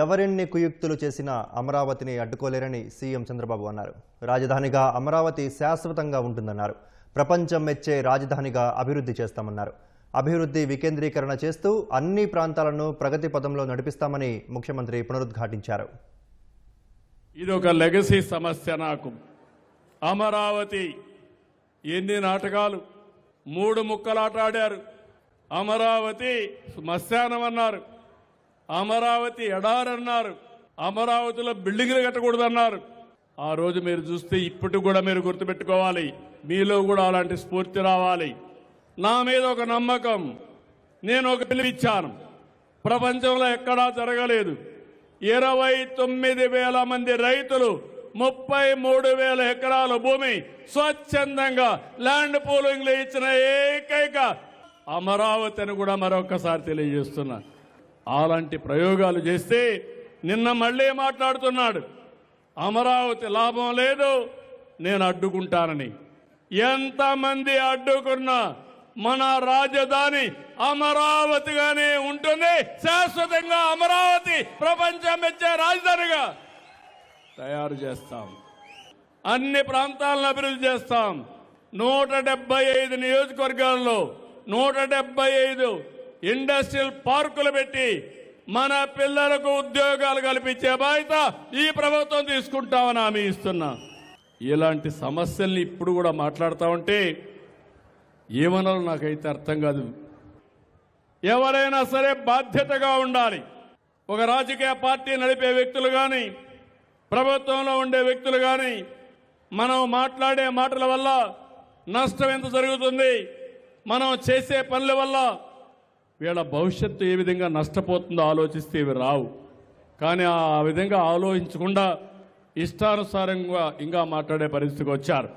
ఎవరెన్ని కుయుక్తులు చేసినా అమరావతిని అడ్డుకోలేరని సీఎం చంద్రబాబు అన్నారు. రాజధానిగా అమరావతి శాశ్వతంగా ఉంటుందన్నారు. ప్రపంచం మెచ్చే రాజధానిగా అభివృద్ధి చేస్తామన్నారు. అభివృద్ధి వికేంద్రీకరణ చేస్తూ అన్ని ప్రాంతాలను ప్రగతి పదంలో నడిపిస్తామని ముఖ్యమంత్రి పునరుద్ఘాటించారు. ఇదొక లెగసీ సమస్య. నాకు అమరావతి ఎన్ని నాటకాలు, 3 ముక్కలాట ఆడారు. అమరావతి శ్మశానం అన్నారు, అమరావతి ఎడారన్నారు, అమరావతిలో బిల్డింగ్లు కట్టకూడదన్నారు. ఆ రోజు మీరు చూస్తే ఇప్పటికి కూడా మీరు గుర్తుపెట్టుకోవాలి, మీలో కూడా అలాంటి స్ఫూర్తి రావాలి. నా మీద ఒక నమ్మకం. నేను ఒక పిలుపిచ్చాను, ప్రపంచంలో ఎక్కడా జరగలేదు. 29,000 మంది రైతులు 33,000 ఎకరాల భూమి స్వచ్ఛందంగా ల్యాండ్ పూలింగ్ లో ఇచ్చిన ఏకైక అమరావతి అని కూడా మరొకసారి తెలియజేస్తున్నా. అలాంటి ప్రయోగాలు చేస్తే నిన్న మళ్ళీ మాట్లాడుతున్నాడు, అమరావతి లాభం లేదు, నేను అడ్డుకుంటానని. ఎంతమంది అడ్డుకున్నా మన రాజధాని అమరావతిగానే ఉంటుంది. శాశ్వతంగా అమరావతి ప్రపంచం మెచ్చే రాజధానిగా తయారు చేస్తాం. అన్ని ప్రాంతాలను అభివృద్ధి చేస్తాం. 175 నియోజకవర్గాల్లో 175 ఇండస్ట్రియల్ పార్కులు పెట్టి మన పిల్లలకు ఉద్యోగాలు కల్పించే బాధ్యత ఈ ప్రభుత్వం తీసుకుంటామని హామీ ఇస్తున్నా. ఇలాంటి సమస్యల్ని ఇప్పుడు కూడా మాట్లాడుతూ ఉంటే ఏమనాలో నాకైతే అర్థం కాదు. ఎవరైనా సరే బాధ్యతగా ఉండాలి. ఒక రాజకీయ పార్టీ నడిపే వ్యక్తులు కానీ, ప్రభుత్వంలో ఉండే వ్యక్తులు కానీ, మనం మాట్లాడే మాటల వల్ల నష్టం ఎంత జరుగుతుంది, మనం చేసే పనుల వల్ల వీళ్ళ భవిష్యత్తు ఏ విధంగా నష్టపోతుందో ఆలోచిస్తే ఇవి రావు. కానీ ఆ విధంగా ఆలోచించకుండా ఇష్టానుసారంగా ఇంకా మాట్లాడే పరిస్థితికి వచ్చారు.